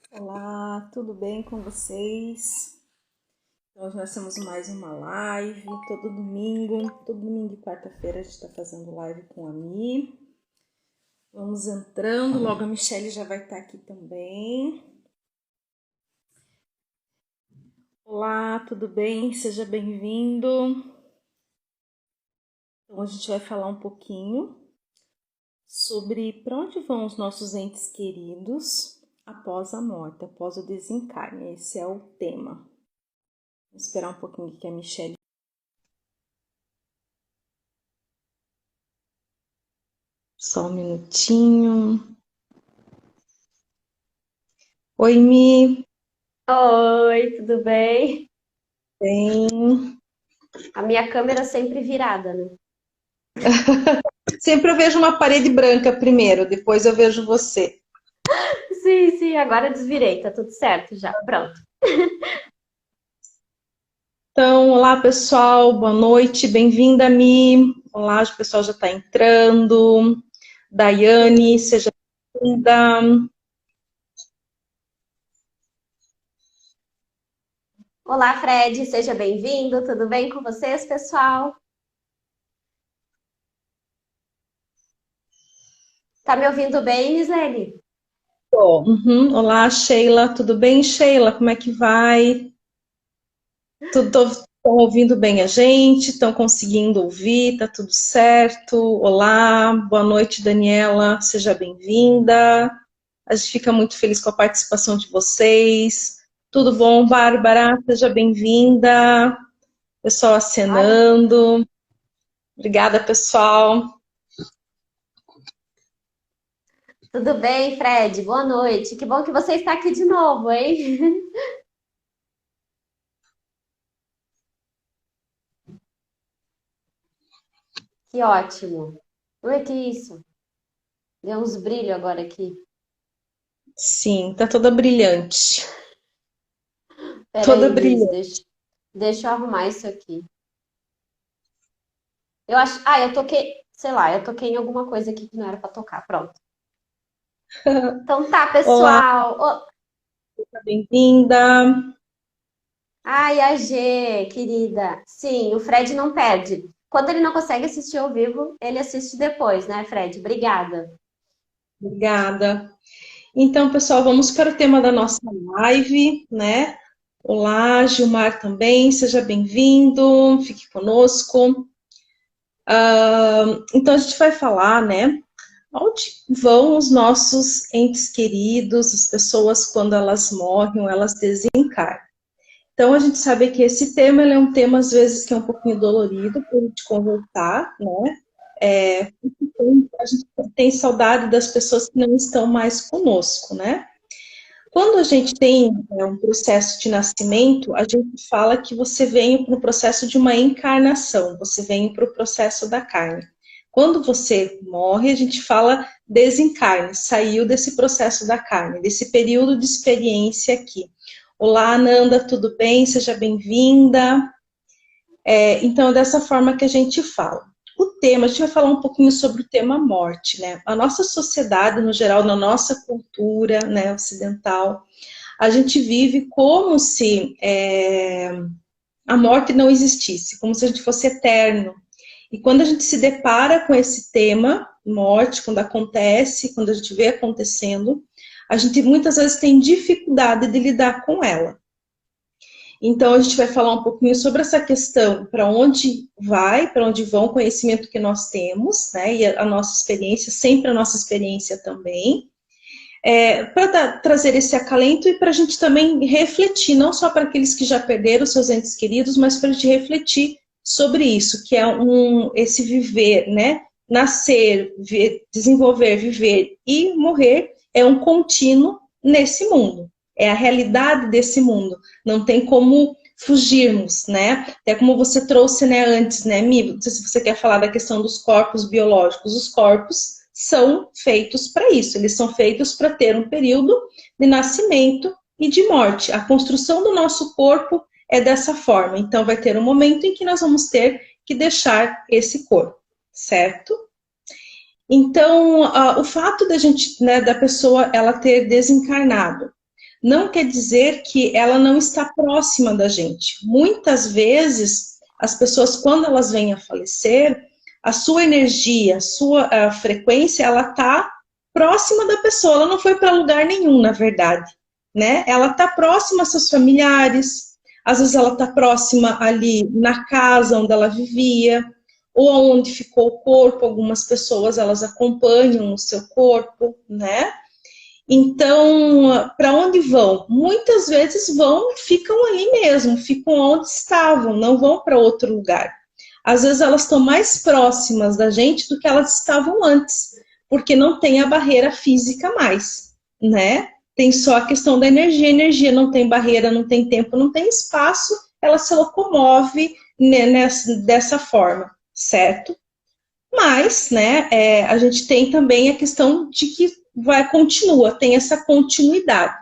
Olá, tudo bem com vocês? Então, hoje nós temos mais uma live, todo domingo e quarta-feira a gente está fazendo live com a Mi. Vamos entrando, logo a Michelle já vai estar aqui também. Olá, tudo bem? Seja bem-vindo. Então, a gente vai falar um pouquinho sobre para onde vão os nossos entes queridos após a morte, após o desencarne. Esse é o tema. Vou esperar um pouquinho que a Michelle. Só um minutinho. Oi, Mi. Oi, tudo bem? Bem. A minha câmera sempre virada, né? Sempre eu vejo uma parede branca primeiro, depois eu vejo você. Sim, sim, agora desvirei, tá tudo certo já. Pronto. Então, olá pessoal, boa noite, bem-vinda, Mi. Olá, o pessoal já está entrando. Daiane, Sim. seja bem-vinda. Olá, Fred, seja bem-vindo. Tudo bem com vocês, pessoal? Tá me ouvindo bem, Mislene? Uhum. Olá, Sheila, tudo bem, Sheila? Como é que vai? Estão ouvindo bem a gente? Estão conseguindo ouvir? Tá tudo certo? Olá, boa noite, Daniela, seja bem-vinda. A gente fica muito feliz com a participação de vocês. Tudo bom, Bárbara? Seja bem-vinda. Pessoal Olha, acenando. Obrigada, pessoal. tudo bem, Fred? Boa noite. Que bom que você está aqui de novo, hein? Que ótimo. Oi, que isso? Deu uns brilhos agora aqui. Sim, tá toda brilhante. Toda Peraí, Miss, brilhante. deixa eu arrumar isso aqui. Eu acho. Ah, eu toquei. Sei lá, eu toquei em alguma coisa aqui que não era pra tocar. Pronto. Então tá, Olá, pessoal. bem-vinda. Ai, a G, querida. Sim, o Fred não perde. Quando ele não consegue assistir ao vivo, ele assiste depois, né, Fred? Obrigada. Obrigada. Então, pessoal, vamos para o tema da nossa live, né? Olá, Gilmar também, seja bem-vindo, fique conosco. Então, a gente vai falar, né? Onde vão os nossos entes queridos, as pessoas quando elas morrem, ou elas desencarnam. Então, a gente sabe que esse tema ele é um tema, às vezes, que é um pouquinho dolorido para a gente conversar, né? A gente tem saudade das pessoas que não estão mais conosco, né? Quando a gente tem um processo de nascimento, a gente fala que você vem para o processo de uma encarnação, você vem para o processo da carne. Quando você morre, a gente fala desencarne, saiu desse processo da carne, desse período de experiência aqui. Olá, Ananda, tudo bem? Seja bem-vinda. Então, é dessa forma que a gente fala. O tema, a gente vai falar um pouquinho sobre o tema morte, né? A nossa sociedade, no geral, na nossa cultura, né, ocidental, a gente vive como se a morte não existisse, como se a gente fosse eterno. E quando a gente se depara com esse tema, morte, quando acontece, quando a gente vê acontecendo, a gente muitas vezes tem dificuldade de lidar com ela. Então, a gente vai falar um pouquinho sobre essa questão, para onde vai, para onde vão o conhecimento que nós temos, né, e a nossa experiência, sempre a nossa experiência também, para trazer esse acalento e para a gente também refletir, não só para aqueles que já perderam seus entes queridos, mas para a gente refletir sobre isso, que é esse viver, né? Nascer, desenvolver, viver e morrer é um contínuo nesse mundo. É a realidade desse mundo. Não tem como fugirmos, né? É como você trouxe, né, antes, né, Mi? Não sei se você quer falar da questão dos corpos biológicos. Os corpos são feitos para isso, eles são feitos para ter um período de nascimento e de morte. A construção do nosso corpo é dessa forma. Então, vai ter um momento em que nós vamos ter que deixar esse corpo, certo? Então, o fato da gente, né, da pessoa, ela ter desencarnado, não quer dizer que ela não está próxima da gente. Muitas vezes, as pessoas, quando elas vêm a falecer, a sua energia, a frequência, ela está próxima da pessoa, ela não foi para lugar nenhum, na verdade, né? Ela está próxima aos seus familiares, às vezes ela está próxima ali na casa onde ela vivia, ou onde ficou o corpo. Algumas pessoas, elas acompanham o seu corpo, né? Então, para onde vão? Muitas vezes vão, ficam ali mesmo, ficam onde estavam, não vão para outro lugar. Às vezes elas estão mais próximas da gente do que elas estavam antes, porque não tem a barreira física mais, né? Tem só a questão da energia. A energia não tem barreira, não tem tempo, não tem espaço, ela se locomove dessa forma, certo? Mas, né, a gente tem também a questão de que continua, tem essa continuidade.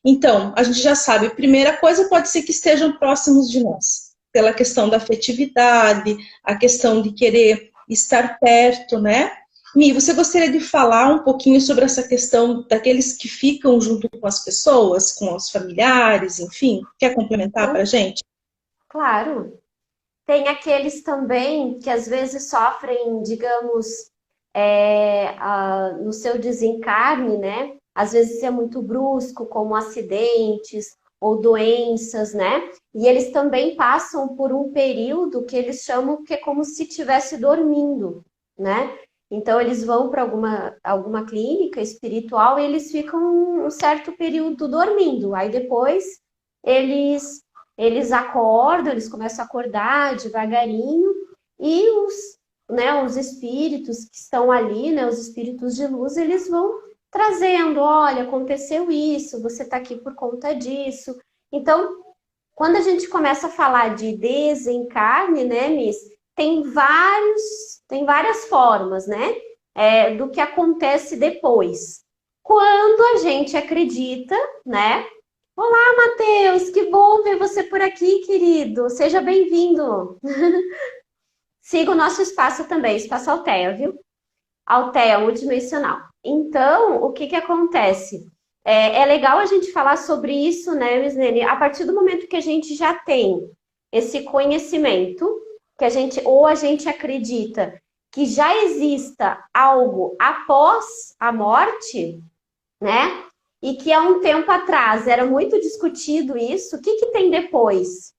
Então, a gente já sabe, a primeira coisa pode ser que estejam próximos de nós, pela questão da afetividade, a questão de querer estar perto, né? Mi, você gostaria de falar um pouquinho sobre essa questão daqueles que ficam junto com as pessoas, com os familiares, enfim? Quer complementar para a gente? Claro. Tem aqueles também que às vezes sofrem, digamos, no seu desencarne, né? Às vezes é muito brusco, como acidentes ou doenças, né? E eles também passam por um período que eles chamam que é como se estivesse dormindo, né? Então eles vão para alguma clínica espiritual e eles ficam um certo período dormindo. Aí depois eles acordam, eles começam a acordar devagarinho e os espíritos que estão ali, né, os espíritos de luz, eles vão trazendo, olha, aconteceu isso, você está aqui por conta disso. Então, quando a gente começa a falar de desencarne, né, Miss, tem várias formas, né, do que acontece depois. Quando a gente acredita, né? Olá, Matheus, que bom ver você por aqui, querido. Seja bem-vindo. Siga o nosso espaço também, Espaço Alteia, viu? Alteia multidimensional. Então, o que acontece? É legal a gente falar sobre isso, né, Mislene? A partir do momento que a gente já tem esse conhecimento, que a gente acredita que já exista algo após a morte, né? E que há um tempo atrás era muito discutido isso, o que tem depois?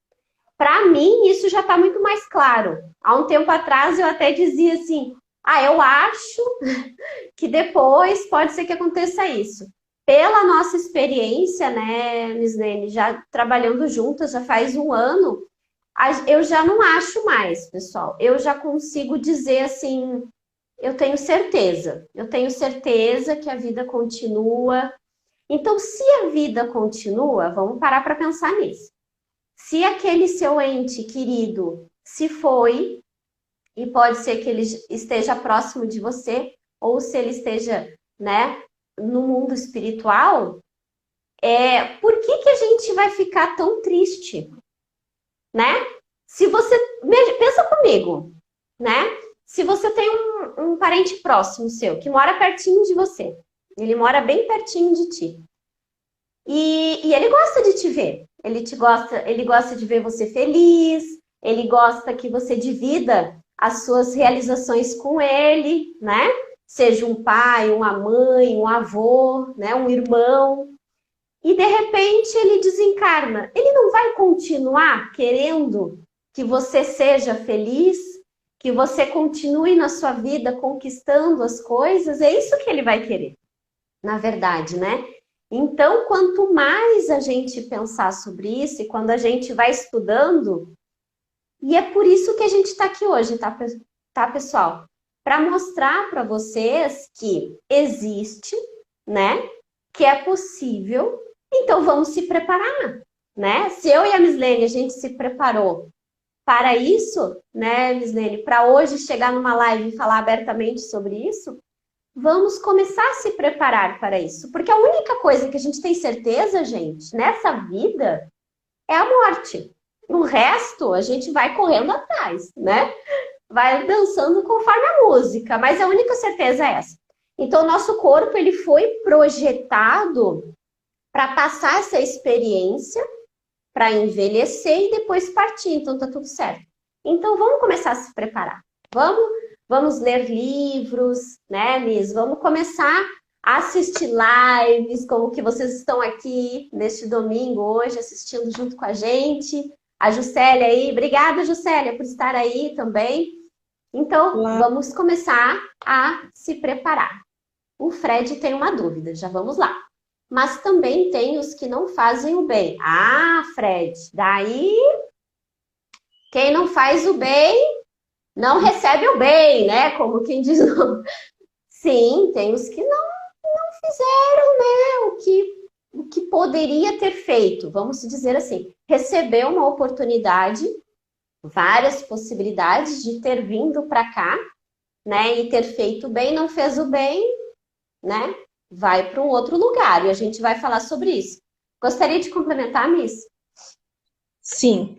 Para mim, isso já está muito mais claro. Há um tempo atrás eu até dizia assim, eu acho que depois pode ser que aconteça isso. Pela nossa experiência, né, Mislene, já trabalhando juntas, já faz um ano, eu já não acho mais, pessoal. Eu já consigo dizer assim, eu tenho certeza que a vida continua. Então, se a vida continua, vamos parar para pensar nisso. Se aquele seu ente querido se foi, e pode ser que ele esteja próximo de você, ou se ele esteja, né, no mundo espiritual, por que a gente vai ficar tão triste, né? Se você, pensa comigo, né? Se você tem um parente próximo seu, que mora pertinho de você, ele mora bem pertinho de ti, e ele gosta de te ver, ele gosta de ver você feliz, ele gosta que você divida as suas realizações com ele, né? Seja um pai, uma mãe, um avô, né? Um irmão. E de repente ele desencarna. Ele não vai continuar querendo que você seja feliz, que você continue na sua vida conquistando as coisas? É isso que ele vai querer, na verdade, né? Então, quanto mais a gente pensar sobre isso e quando a gente vai estudando, e é por isso que a gente está aqui hoje, tá, pessoal? Para mostrar para vocês que existe, né? Que é possível. Então, vamos se preparar, né? Se eu e a Mislene, a gente se preparou para isso, né, Mislene? Para hoje chegar numa live e falar abertamente sobre isso, vamos começar a se preparar para isso. Porque a única coisa que a gente tem certeza, gente, nessa vida, é a morte. O resto, a gente vai correndo atrás, né? Vai dançando conforme a música, mas a única certeza é essa. Então, o nosso corpo, ele foi projetado para passar essa experiência, para envelhecer e depois partir. Então tá tudo certo. Então vamos começar a se preparar. Vamos ler livros, né, Liz? Vamos começar a assistir lives, como que vocês estão aqui neste domingo hoje assistindo junto com a gente. A Juscelia aí, obrigada, Juscelia, por estar aí também. Então, vamos começar a se preparar. O Fred tem uma dúvida, já vamos lá. Mas também tem os que não fazem o bem. Ah, Fred, daí quem não faz o bem não recebe o bem, né? Como quem diz. Não. Sim, tem os que não fizeram, né? O que poderia ter feito, vamos dizer assim. Recebeu uma oportunidade, várias possibilidades de ter vindo para cá, né? E ter feito bem, não fez o bem, né? Vai para um outro lugar. E a gente vai falar sobre isso. Gostaria de complementar, Miss? Sim.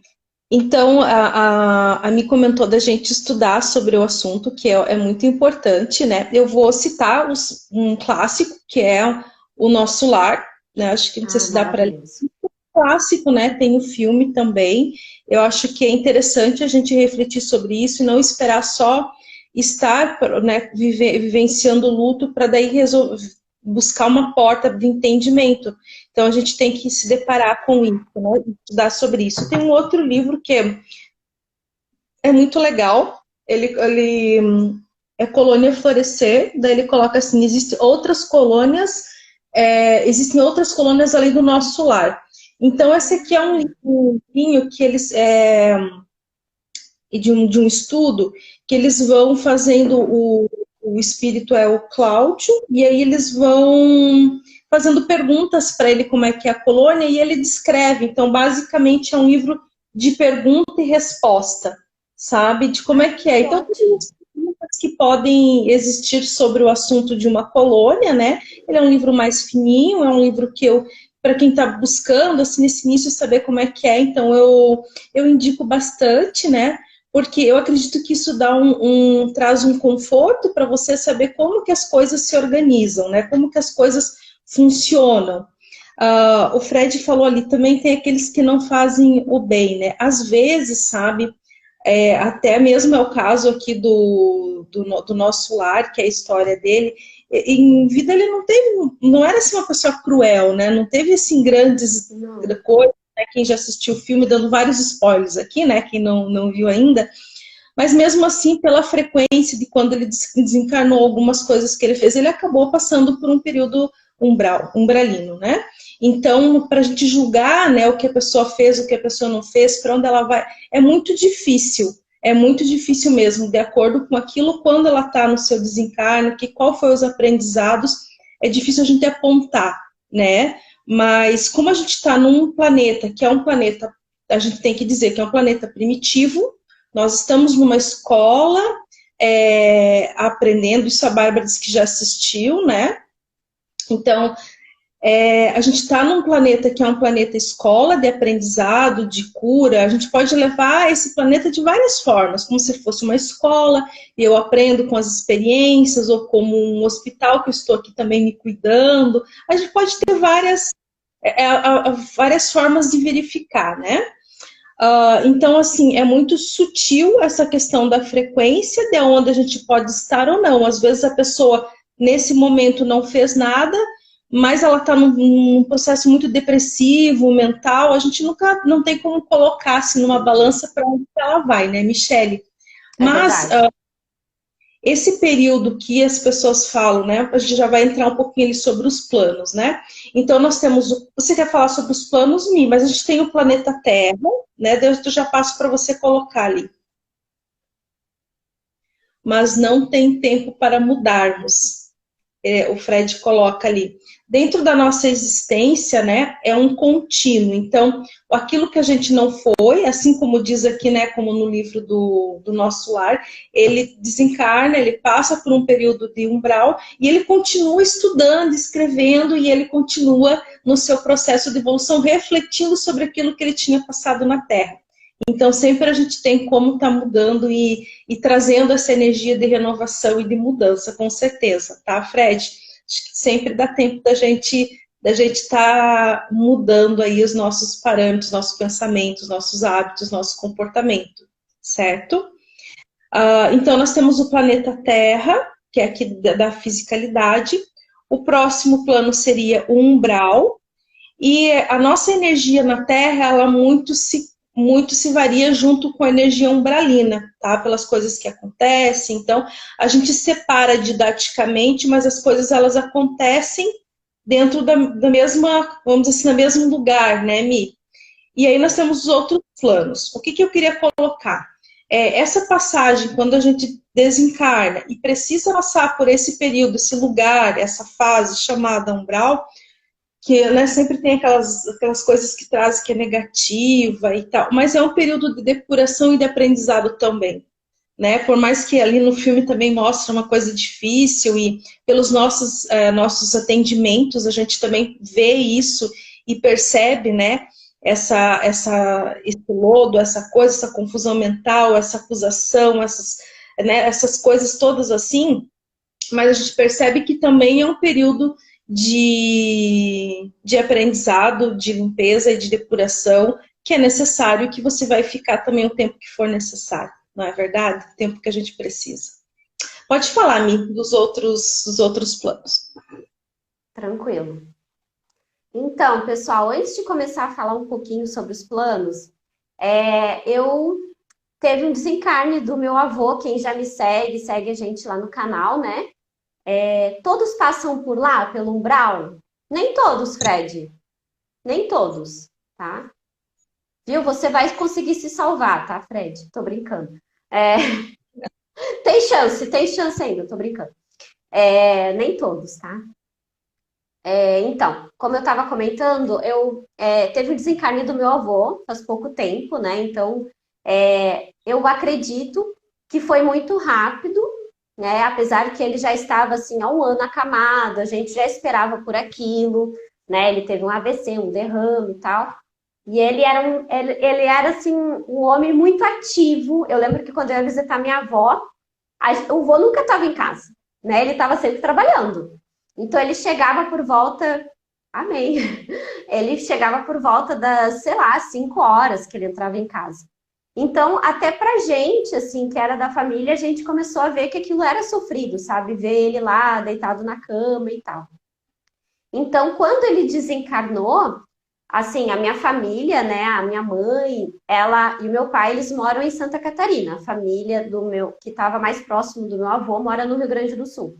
Então, a Mi comentou da gente estudar sobre o assunto, que é muito importante, né? Eu vou citar um clássico, que é O Nosso Lar, né? Acho que não sei se dá para ler. Clássico, né? Tem o filme também. Eu acho que é interessante a gente refletir sobre isso e não esperar só estar, né, vivenciando o luto para daí buscar uma porta de entendimento. Então, a gente tem que se deparar com isso, né, estudar sobre isso. Tem um outro livro que é muito legal, ele é Colônia Florescer, daí ele coloca assim, existem outras colônias além do nosso lar. Então, esse aqui é um livrinho que eles de um estudo que eles vão fazendo, o espírito é o Cláudio, e aí eles vão fazendo perguntas para ele como é que é a colônia, e ele descreve. Então, basicamente, é um livro de pergunta e resposta, sabe? De como é que é. Então, tem perguntas que podem existir sobre o assunto de uma colônia, né? Ele é um livro mais fininho, é um livro que para quem está buscando, assim, nesse início, saber como é que é, então eu indico bastante, né? Porque eu acredito que isso traz um conforto para você saber como que as coisas se organizam, né? Como que as coisas funcionam. O Fred falou ali, também tem aqueles que não fazem o bem, né? Às vezes, sabe, até mesmo é o caso aqui do nosso lar, que é a história dele, em vida ele não era assim uma pessoa cruel, né? Não teve assim grandes coisas, né? Quem já assistiu o filme, dando vários spoilers aqui, né? Quem não viu ainda. Mas mesmo assim, pela frequência de quando ele desencarnou algumas coisas que ele fez, ele acabou passando por um período umbralino, né? Então, para a gente julgar, né, o que a pessoa fez, o que a pessoa não fez, para onde ela vai, é muito difícil mesmo, de acordo com aquilo, quando ela está no seu desencarno, qual foi os aprendizados, é difícil a gente apontar, né? Mas como a gente está num planeta, que é um planeta, a gente tem que dizer que é um planeta primitivo, nós estamos numa escola, aprendendo, isso a Bárbara disse que já assistiu, né? Então, a gente está num planeta que é um planeta escola de aprendizado, de cura. A gente pode levar esse planeta de várias formas, como se fosse uma escola, e eu aprendo com as experiências, ou como um hospital que eu estou aqui também me cuidando. A gente pode ter várias formas de verificar, né? Então, assim, é muito sutil essa questão da frequência, de onde a gente pode estar ou não. Às vezes a pessoa, nesse momento, não fez nada, mas ela está num processo muito depressivo, mental, a gente não tem como colocar assim, numa balança para onde ela vai, né, Michele? Mas esse período que as pessoas falam, né, a gente já vai entrar um pouquinho ali sobre os planos, né? Então nós temos, você quer falar sobre os planos, Mi, mas a gente tem o planeta Terra, né, eu já passo para você colocar ali. Mas não tem tempo para mudarmos. O Fred coloca ali. Dentro da nossa existência, né, é um contínuo. Então, aquilo que a gente não foi, assim como diz aqui, né, como no livro do Nosso Lar, ele desencarna, ele passa por um período de umbral e ele continua estudando, escrevendo, e ele continua no seu processo de evolução, refletindo sobre aquilo que ele tinha passado na Terra. Então, sempre a gente tem como estar mudando e trazendo essa energia de renovação e de mudança, com certeza, tá, Fred? Acho que sempre dá tempo da gente da gente estar mudando aí os nossos parâmetros, nossos pensamentos, nossos hábitos, nosso comportamento, certo? Então, nós temos o planeta Terra, que é aqui da fisicalidade. O próximo plano seria o umbral. E a nossa energia na Terra, ela muito se varia junto com a energia umbralina, tá? Pelas coisas que acontecem. Então, a gente separa didaticamente, mas as coisas, elas acontecem dentro da mesma, vamos dizer assim, no mesmo lugar, né, Mi? E aí nós temos os outros planos. O que eu queria colocar? Essa passagem, quando a gente desencarna e precisa passar por esse período, esse lugar, essa fase chamada umbral, que, né, sempre tem aquelas coisas que trazem que é negativa e tal, mas é um período de depuração e de aprendizado também, né? Por mais que ali no filme também mostra uma coisa difícil e pelos nossos atendimentos a gente também vê isso e percebe, né? Esse lodo, essa coisa, essa confusão mental, essa acusação, essas coisas todas assim, mas a gente percebe que também é um período de aprendizado, de limpeza e de depuração, que é necessário, que você vai ficar também o tempo que for necessário, não é verdade? O tempo que a gente precisa. Pode falar, Mi, dos outros planos. Tranquilo. Então, pessoal, antes de começar a falar um pouquinho sobre os planos, eu teve um desencarne do meu avô, quem já me segue a gente lá no canal, né? Todos passam por lá, pelo umbral? Nem todos, Fred. Nem todos, tá? Viu? Você vai conseguir se salvar, tá, Fred? Tô brincando. Tem chance ainda, tô brincando. Nem todos, tá? Então, como eu estava comentando, teve o desencarne do meu avô faz pouco tempo, né? Então, eu acredito que foi muito rápido, né? Apesar que ele já estava assim há um ano acamado, a gente já esperava por aquilo, né? Ele teve um AVC, um derrame e tal. E ele era assim um homem muito ativo. Eu lembro que quando eu ia visitar minha avó, o avô nunca estava em casa, né? Ele estava sempre trabalhando. Então ele chegava por volta, amém. Ele chegava por volta das, sei lá, 5 horas que ele entrava em casa. Então, até pra gente, assim, que era da família, a gente começou a ver que aquilo era sofrido, sabe? Ver ele lá, deitado na cama e tal. Então, quando ele desencarnou, assim, a minha família, né, a minha mãe, ela e o meu pai, eles moram em Santa Catarina. A família que estava mais próximo do meu avô, mora no Rio Grande do Sul.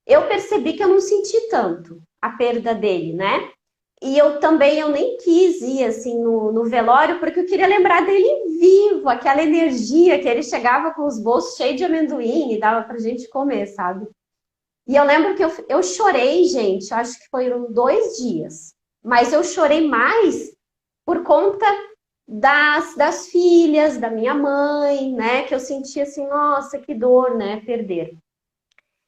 Eu percebi que eu não senti tanto a perda dele, né? E eu nem quis ir, assim, no velório, porque eu queria lembrar dele vivo, aquela energia que ele chegava com os bolsos cheios de amendoim e dava pra gente comer, sabe? E eu lembro que eu chorei, gente, acho que foram 2 dias. Mas eu chorei mais por conta das filhas, da minha mãe, né? Que eu sentia assim, nossa, que dor, né? Perder.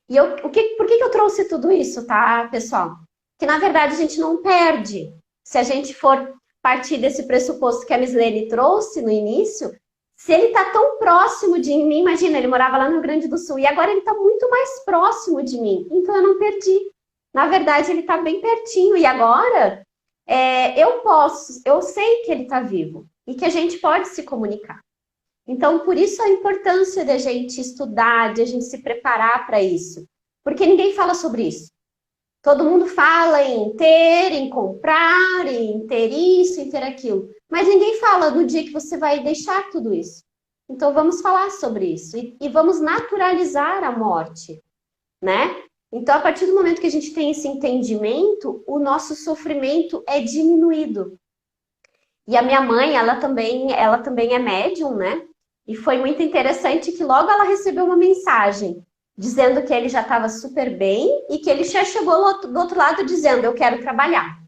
E por que eu trouxe tudo isso, tá, pessoal? Que na verdade a gente não perde. Se a gente for partir desse pressuposto que a Mislene trouxe no início, se ele tá tão próximo de mim, imagina, ele morava lá no Rio Grande do Sul, e agora ele tá muito mais próximo de mim, então eu não perdi. Na verdade, ele tá bem pertinho, e agora eu sei que ele tá vivo, e que a gente pode se comunicar. Então, por isso a importância de a gente estudar, de a gente se preparar para isso. Porque ninguém fala sobre isso. Todo mundo fala em ter, em comprar, em ter isso, em ter aquilo. Mas ninguém fala do dia que você vai deixar tudo isso. Então, vamos falar sobre isso. E vamos naturalizar a morte, né? Então, a partir do momento que a gente tem esse entendimento, o nosso sofrimento é diminuído. E a minha mãe, ela também é médium, né? E foi muito interessante que logo ela recebeu uma mensagem dizendo que ele já estava super bem e que ele já chegou do outro lado dizendo, eu quero trabalhar.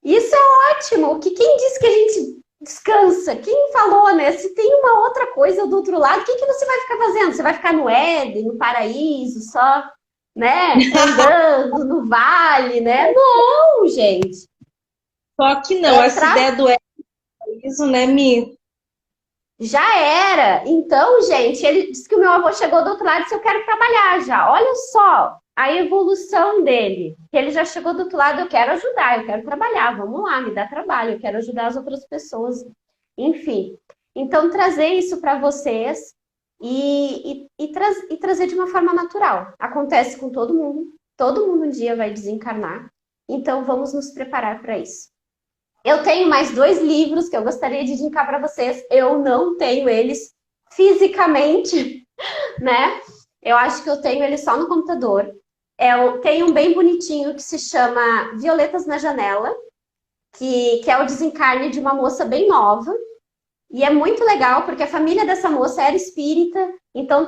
Isso é ótimo, que quem disse que a gente descansa? Quem falou, né? Se tem uma outra coisa do outro lado, o que você vai ficar fazendo? Você vai ficar no Éden, no paraíso, só, né? Andando no vale, né? Não, gente. Só que não, essa ideia do paraíso, né, Mi? Já era. Então, gente, ele disse que o meu avô chegou do outro lado e disse, eu quero trabalhar já. Olha só, a evolução dele, que ele já chegou do outro lado, eu quero ajudar, eu quero trabalhar, vamos lá, me dá trabalho, eu quero ajudar as outras pessoas, enfim. Então, trazer isso para vocês e trazer de uma forma natural. Acontece com todo mundo um dia vai desencarnar, então vamos nos preparar para isso. Eu tenho mais 2 livros que eu gostaria de indicar para vocês, eu não tenho eles fisicamente, né? Eu acho que eu tenho eles só no computador. Tem um bem bonitinho que se chama Violetas na Janela, que é o desencarne de uma moça bem nova. E é muito legal, porque a família dessa moça era espírita, então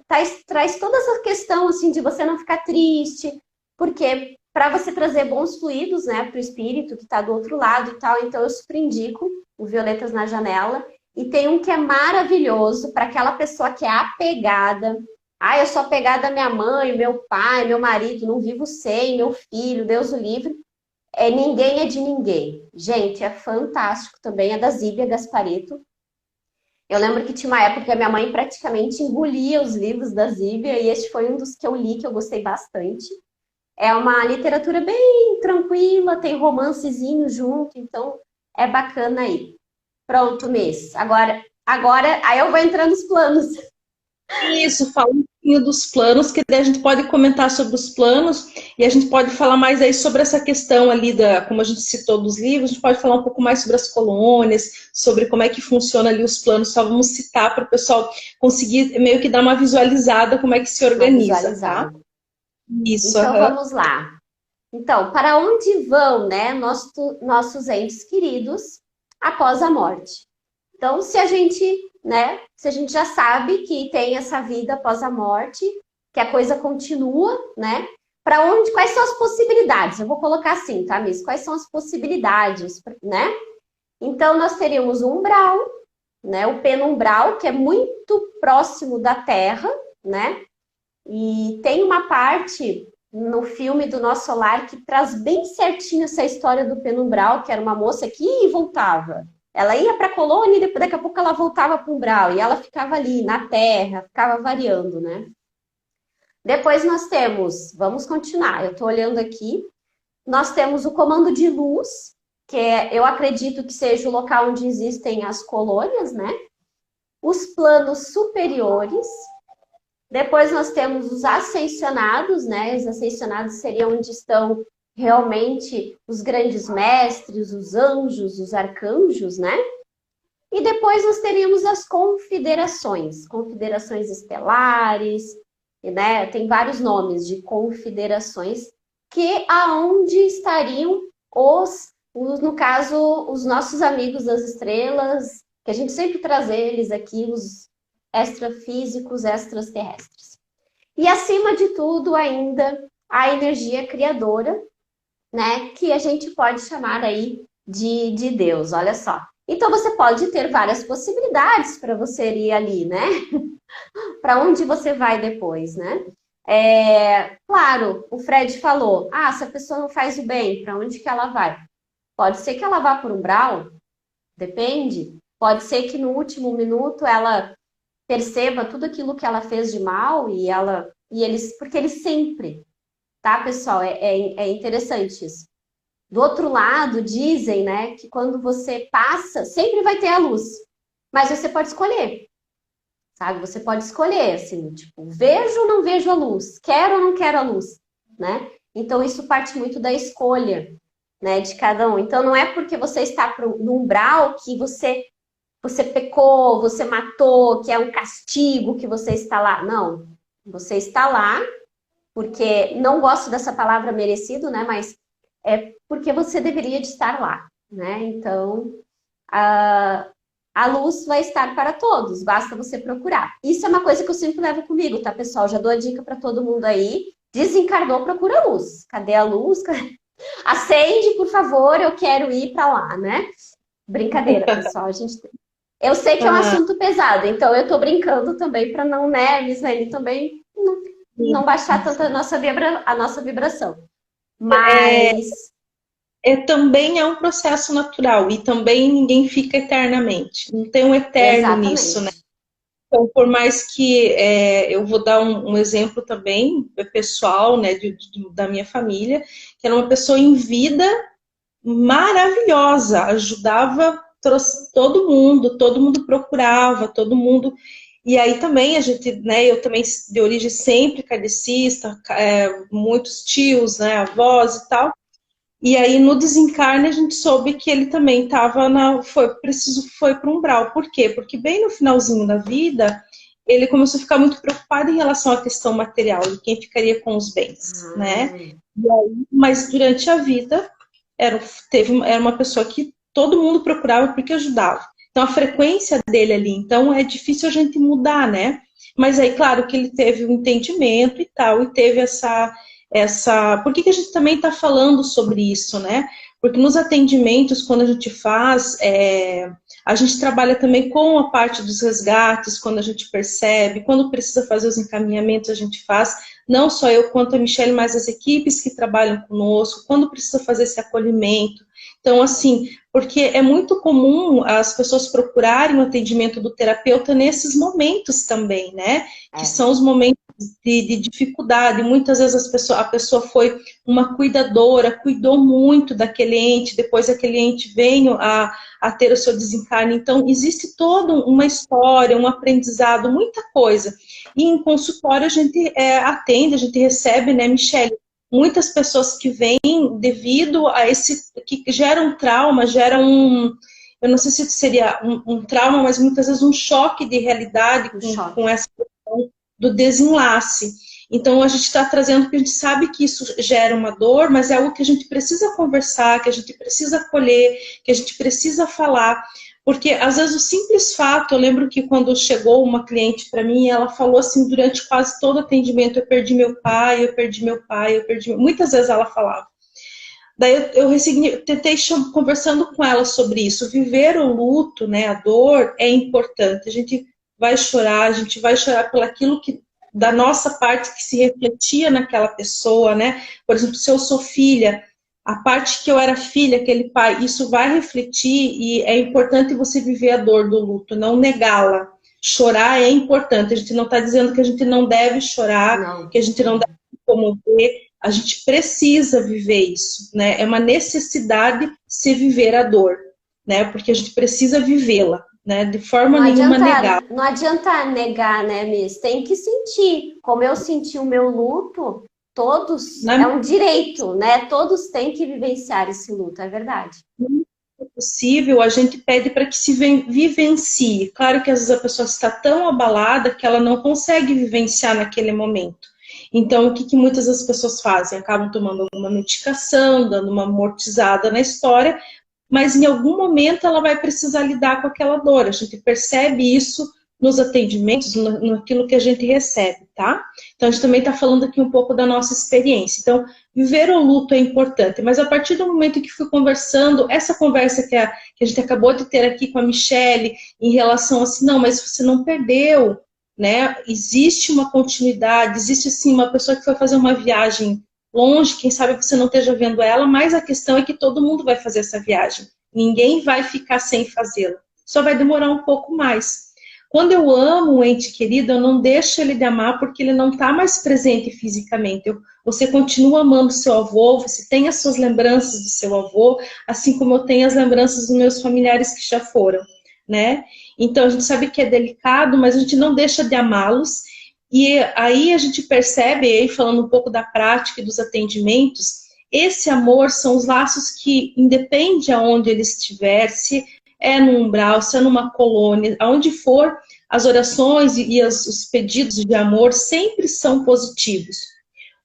traz toda essa questão assim, de você não ficar triste, porque para você trazer bons fluidos, né, para o espírito que está do outro lado e tal, então eu super indico o Violetas na Janela. E tem um que é maravilhoso para aquela pessoa que é apegada. Ah, eu sou apegada à minha mãe, meu pai, meu marido, não vivo sem, meu filho, Deus o livre. Ninguém é de ninguém. Gente, é fantástico também, é da Zíbia Gasparetto. Eu lembro que tinha uma época que a minha mãe praticamente engolia os livros da Zíbia, e este foi um dos que eu li, que eu gostei bastante. É uma literatura bem tranquila, tem romancezinho junto, então é bacana aí. Pronto, Miss. Agora, aí eu vou entrar nos planos. Isso, fala um pouquinho dos planos, que daí a gente pode comentar sobre os planos e a gente pode falar mais aí sobre essa questão ali como a gente citou dos livros, a gente pode falar um pouco mais sobre as colônias, sobre como é que funciona ali os planos, só vamos citar para o pessoal conseguir meio que dar uma visualizada como é que se organiza, tá? Isso, então vamos lá. Então, para onde vão, né, nossos entes queridos após a morte? Então, se a gente já sabe que tem essa vida após a morte, que a coisa continua, né? Quais são as possibilidades? Eu vou colocar assim, tá, Miss? Quais são as possibilidades, né? Então, nós teríamos um umbral, né? O penumbral, que é muito próximo da Terra, né? E tem uma parte no filme do Nosso Lar que traz bem certinho essa história do penumbral, que era uma moça que ia e voltava. Ela ia para a colônia e depois, daqui a pouco ela voltava para o umbral. E ela ficava ali na terra, ficava variando, né? Depois nós temos, vamos continuar, eu estou olhando aqui, nós temos o comando de luz, que eu acredito que seja o local onde existem as colônias, né? Os planos superiores. Depois nós temos os ascensionados, né? Os ascensionados seriam onde estão realmente os grandes mestres, os anjos, os arcanjos, né? E depois nós teríamos as confederações estelares, né? Tem vários nomes de confederações, que aonde estariam no caso, os nossos amigos das estrelas, que a gente sempre traz eles aqui, os extrafísicos, extraterrestres. E acima de tudo ainda a energia criadora, né, que a gente pode chamar aí de Deus, olha só. Então você pode ter várias possibilidades para você ir ali, né? Para onde você vai depois, né? Claro, o Fred falou, se a pessoa não faz o bem, para onde que ela vai? Pode ser que ela vá por umbral, depende. Pode ser que no último minuto ela perceba tudo aquilo que ela fez de mal porque eles sempre, tá, pessoal? É interessante isso. Do outro lado, dizem, né, que quando você passa, sempre vai ter a luz. Mas você pode escolher, sabe? Você pode escolher, assim, tipo, vejo ou não vejo a luz? Quero ou não quero a luz? Né? Então, isso parte muito da escolha, né, de cada um. Então, não é porque você está no umbral que você pecou, você matou, que é um castigo que você está lá. Não, você está lá porque, não gosto dessa palavra merecido, né? Mas é porque você deveria de estar lá, né? Então, a luz vai estar para todos, basta você procurar. Isso é uma coisa que eu sempre levo comigo, tá, pessoal? Já dou a dica para todo mundo aí. Desencarnou, procura a luz. Cadê a luz? Acende, por favor, eu quero ir para lá, né? Brincadeira, pessoal. Eu sei que é um assunto pesado, então eu tô brincando também para não, né, Misaine, também não baixar tanto a nossa vibração. Mas também é um processo natural e também ninguém fica eternamente. Não tem um eterno nisso, né? Então, por mais que eu vou dar um exemplo também pessoal, né, da minha família, que era uma pessoa em vida maravilhosa, ajudava todo mundo procurava, todo mundo. E aí também a gente, né, eu também de origem sempre kardecista, muitos tios, né, avós e tal. E aí no desencarne a gente soube que ele também estava foi para um umbral. Por quê? Porque bem no finalzinho da vida ele começou a ficar muito preocupado em relação à questão material, de quem ficaria com os bens, né? E aí, mas durante a vida era uma pessoa que todo mundo procurava porque ajudava. Então a frequência dele ali, então é difícil a gente mudar, né? Mas aí, claro que ele teve um entendimento e tal, e teve por que a gente também está falando sobre isso, né? Porque nos atendimentos, quando a gente faz, a gente trabalha também com a parte dos resgates, quando a gente percebe, quando precisa fazer os encaminhamentos, a gente faz, não só eu quanto a Michelle, mas as equipes que trabalham conosco, quando precisa fazer esse acolhimento. Então, assim, porque é muito comum as pessoas procurarem o atendimento do terapeuta nesses momentos também, né? Que são os momentos de dificuldade. Muitas vezes a pessoa foi uma cuidadora, cuidou muito daquele ente, depois aquele ente veio a ter o seu desencarne. Então, existe toda uma história, um aprendizado, muita coisa. E em consultório a gente atende, a gente recebe, né, Michelle? Muitas pessoas que vêm devido a que gera um trauma, eu não sei se seria um trauma, mas muitas vezes um choque de realidade com essa questão do desenlace. Então a gente está trazendo, porque a gente sabe que isso gera uma dor, mas é algo que a gente precisa conversar, que a gente precisa acolher, que a gente precisa falar. Porque, às vezes, o simples fato, eu lembro que quando chegou uma cliente para mim, ela falou assim, durante quase todo o atendimento, eu perdi meu pai, eu perdi meu pai, eu perdi... Muitas vezes ela falava. Daí eu tentei conversando com ela sobre isso. Viver o luto, né, a dor, é importante. A gente vai chorar pelo aquilo que, da nossa parte, que se refletia naquela pessoa, né? Por exemplo, se eu sou filha, a parte que eu era filha, aquele pai, isso vai refletir e é importante você viver a dor do luto, não negá-la. Chorar é importante, a gente não está dizendo que a gente não deve chorar, que a gente não deve se comover, a gente precisa viver isso, né? É uma necessidade se viver a dor, né? Porque a gente precisa vivê-la, né? De forma nenhuma negar. Não adianta negar, né, Miss? Tem que sentir. Como eu senti o meu luto, todos, é um direito, né? Todos têm que vivenciar esse luto, é verdade. É possível, a gente pede para que se vivencie. Claro que às vezes a pessoa está tão abalada que ela não consegue vivenciar naquele momento. Então, o que muitas das pessoas fazem? Acabam tomando alguma medicação, dando uma amortizada na história, mas em algum momento ela vai precisar lidar com aquela dor. A gente percebe isso nos atendimentos, naquilo que a gente recebe, tá? Então, a gente também está falando aqui um pouco da nossa experiência. Então, viver o luto é importante, mas a partir do momento que fui conversando, essa conversa que a gente acabou de ter aqui com a Michelle, em relação assim, não, mas você não perdeu, né? Existe uma continuidade, existe sim uma pessoa que foi fazer uma viagem longe, quem sabe você não esteja vendo ela, mas a questão é que todo mundo vai fazer essa viagem. Ninguém vai ficar sem fazê-la. Só vai demorar um pouco mais. Quando eu amo um ente querido, eu não deixo ele de amar porque ele não está mais presente fisicamente. Você continua amando seu avô, você tem as suas lembranças do seu avô, assim como eu tenho as lembranças dos meus familiares que já foram, né? Então a gente sabe que é delicado, mas a gente não deixa de amá-los. E aí a gente percebe, aí falando um pouco da prática e dos atendimentos, esse amor são os laços que, independe aonde ele estiver, se é no umbral, se é numa colônia, aonde for, as orações e os pedidos de amor sempre são positivos.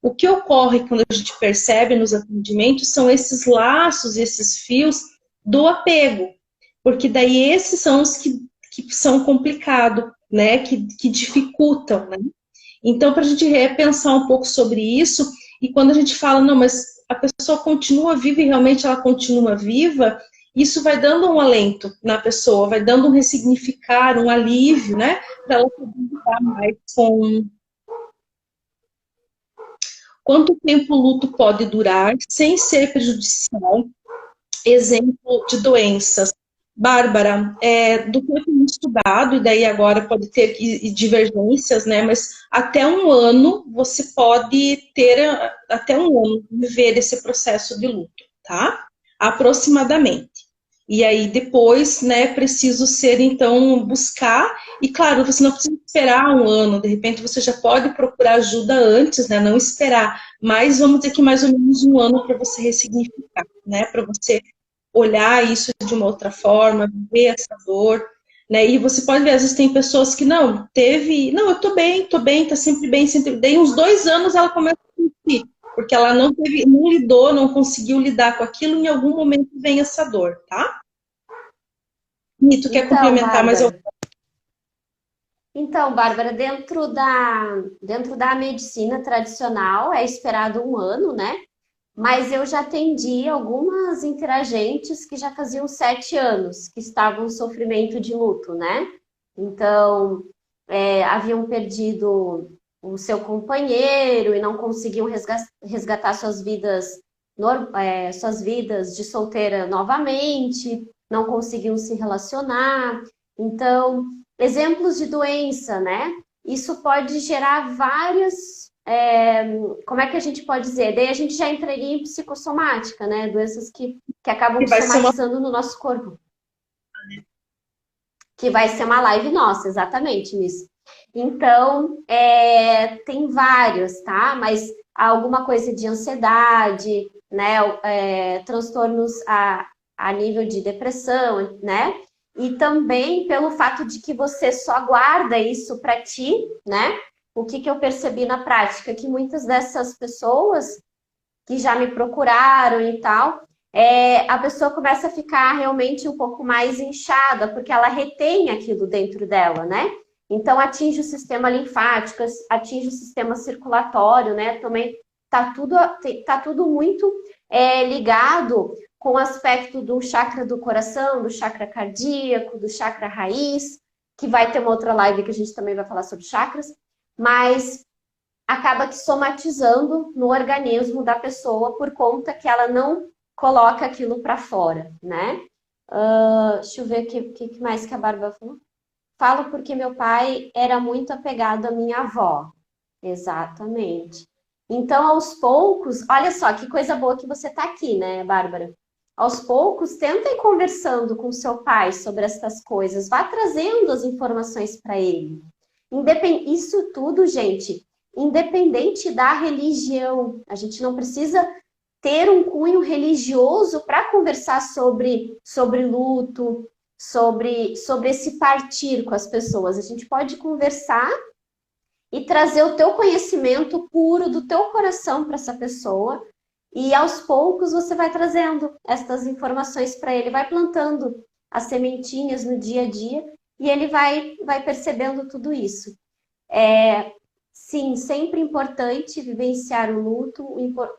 O que ocorre quando a gente percebe nos atendimentos são esses laços, esses fios do apego, porque daí esses são os que são complicados, né, que dificultam, né? Então, para a gente repensar um pouco sobre isso, e quando a gente fala, não, mas a pessoa continua viva e realmente ela continua viva, isso vai dando um alento na pessoa, vai dando um ressignificar, um alívio, né? Para ela poder lidar mais com... Quanto tempo o luto pode durar sem ser prejudicial? Exemplo de doenças. Bárbara, do que eu tenho estudado, e daí agora pode ter divergências, né? Mas até um ano você pode ter, até um ano, viver esse processo de luto, tá? Aproximadamente. E aí depois, né, preciso ser, então, buscar, e claro, você não precisa esperar um ano, de repente você já pode procurar ajuda antes, né? Não esperar, mas vamos dizer que mais ou menos um ano para você ressignificar, né? Para você olhar isso de uma outra forma, ver essa dor, né? E você pode ver, às vezes tem pessoas que não, não, eu tô bem, tá sempre bem, sempre bem. Uns 2 anos ela começa a sentir, porque ela não teve, não lidou, não conseguiu lidar com aquilo, em algum momento vem essa dor, tá? E tu quer Então, complementar mais alguma Bárbara, dentro da medicina tradicional é esperado um ano, né? Mas eu já atendi algumas interagentes que já faziam 7 anos que estavam em sofrimento de luto, né? Então, haviam perdido o seu companheiro e não conseguiam resgatar suas vidas de solteira novamente, não conseguiam se relacionar. Então, exemplos de doença, né? Isso pode gerar várias. Como é que a gente pode dizer? Daí a gente já entraria em psicossomática, né? Doenças que acabam que vai ser uma somatizando no nosso corpo. Que vai ser uma live nossa, exatamente, nisso. Então, tem vários, tá? Mas alguma coisa de ansiedade, né? Transtornos a nível de depressão, né? E também pelo fato de que você só guarda isso para ti, né? O que eu percebi na prática? Que muitas dessas pessoas que já me procuraram e tal, a pessoa começa a ficar realmente um pouco mais inchada, porque ela retém aquilo dentro dela, né? Então atinge o sistema linfático, atinge o sistema circulatório, né? Também tá tudo muito ligado com o aspecto do chakra do coração, do chakra cardíaco, do chakra raiz, que vai ter uma outra live que a gente também vai falar sobre chakras, mas acaba que somatizando no organismo da pessoa por conta que ela não coloca aquilo para fora, né? Deixa eu ver o que mais que a Bárbara falou. Falo porque meu pai era muito apegado à minha avó. Exatamente. Então, aos poucos, olha só que coisa boa que você está aqui, né, Bárbara? Aos poucos, tenta ir conversando com seu pai sobre essas coisas, vá trazendo as informações para ele. Isso tudo, gente, independente da religião. A gente não precisa ter um cunho religioso para conversar sobre luto, sobre esse partir com as pessoas. A gente pode conversar e trazer o teu conhecimento puro do teu coração para essa pessoa. E aos poucos você vai trazendo estas informações para ele, vai plantando as sementinhas no dia a dia e ele vai percebendo tudo isso. Sim, sempre importante vivenciar o luto.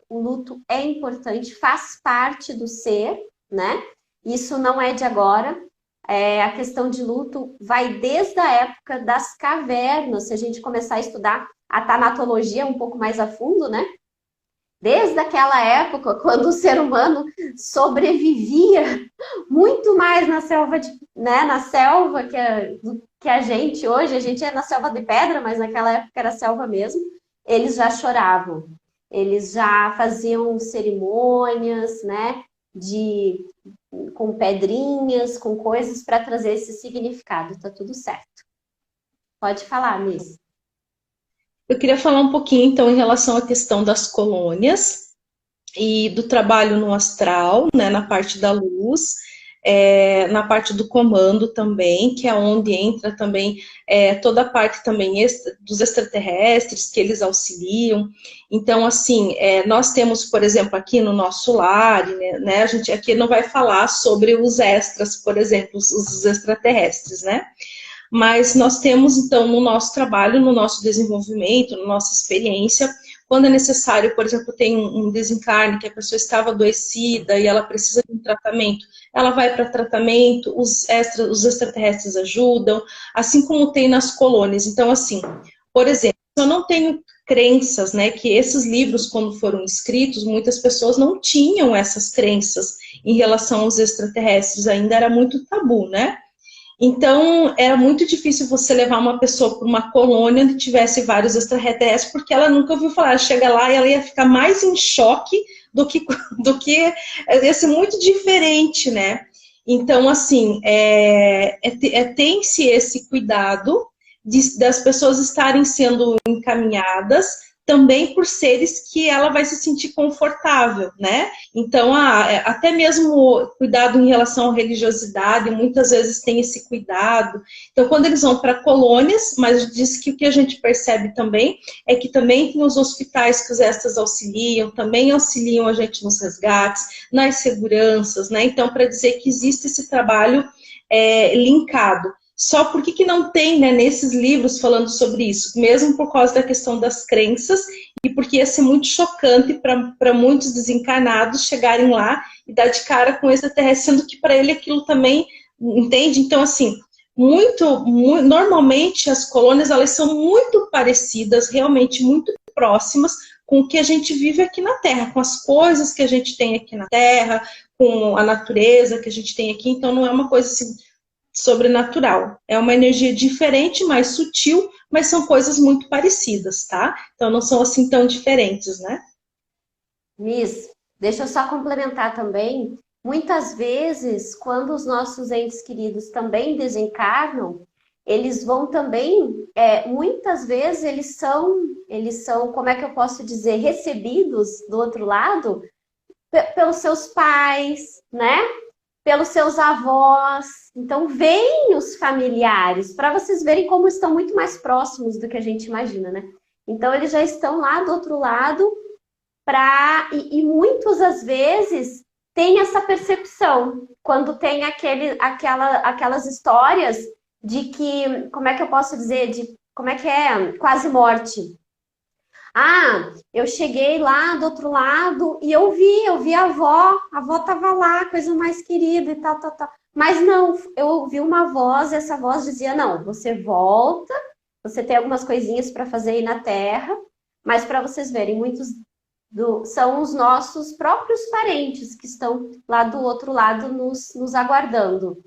O luto é importante, faz parte do ser, né? Isso não é de agora. A questão de luto vai desde a época das cavernas, se a gente começar a estudar a tanatologia um pouco mais a fundo, né? Desde aquela época, quando o ser humano sobrevivia muito mais na selva, né? Na selva que a gente hoje, a gente é na selva de pedra, mas naquela época era selva mesmo, eles já choravam, eles já faziam cerimônias, né? Com pedrinhas, com coisas para trazer esse significado, tá tudo certo. Pode falar, Miss. Eu queria falar um pouquinho, então, em relação à questão das colônias e do trabalho no astral, né, na parte da luz, na parte do comando também, que é onde entra também toda a parte também dos extraterrestres, que eles auxiliam. Então, assim, nós temos, por exemplo, aqui no nosso lar, né, a gente aqui não vai falar sobre os extras, por exemplo, os extraterrestres, né? Mas nós temos, então, no nosso trabalho, no nosso desenvolvimento, na nossa experiência, quando é necessário, por exemplo, tem um desencarne, que a pessoa estava adoecida e ela precisa de um tratamento, ela vai para tratamento, os extraterrestres ajudam, assim como tem nas colônias. Então, assim, por exemplo, se eu não tenho crenças, né? Que esses livros, quando foram escritos, muitas pessoas não tinham essas crenças em relação aos extraterrestres, ainda era muito tabu, né? Então, era muito difícil você levar uma pessoa para uma colônia onde tivesse vários extraterrestres, porque ela nunca ouviu falar. Ela chega lá e ela ia ficar mais em choque do que ia ser muito diferente, né? Então, assim, tem-se esse cuidado das pessoas estarem sendo encaminhadas também por seres que ela vai se sentir confortável, né? Então, até mesmo cuidado em relação à religiosidade, muitas vezes tem esse cuidado. Então, quando eles vão para colônias, mas diz que o que a gente percebe também é que também tem os hospitais que os extras auxiliam, também auxiliam a gente nos resgates, nas seguranças, né? Então, para dizer que existe esse trabalho linkado. Só por que não tem, né, nesses livros falando sobre isso? Mesmo por causa da questão das crenças e porque ia ser muito chocante para muitos desencarnados chegarem lá e dar de cara com extraterrestre, sendo que para ele aquilo também, entende? Então, assim, normalmente as colônias, elas são muito parecidas, realmente muito próximas com o que a gente vive aqui na Terra, com as coisas que a gente tem aqui na Terra, com a natureza que a gente tem aqui. Então, não é uma coisa assim sobrenatural. É uma energia diferente, mais sutil, mas são coisas muito parecidas, tá? Então não são assim tão diferentes, né? Miss, deixa eu só complementar também. Muitas vezes, quando os nossos entes queridos também desencarnam, eles vão também, muitas vezes eles são, como é que eu posso dizer, recebidos do outro lado pelos seus pais, né? Pelos seus avós. Então, vêm os familiares, para vocês verem como estão muito mais próximos do que a gente imagina, né? Então, eles já estão lá do outro lado, e muitas às vezes tem essa percepção, quando tem aquelas histórias de que, como é que eu posso dizer, como é que é? Quase morte. Ah, eu cheguei lá do outro lado e eu vi a avó estava lá, coisa mais querida e tal, tal, tal. Mas não, eu ouvi uma voz, e essa voz dizia, não, você volta, você tem algumas coisinhas para fazer aí na Terra, mas para vocês verem, muitos são os nossos próprios parentes que estão lá do outro lado nos aguardando,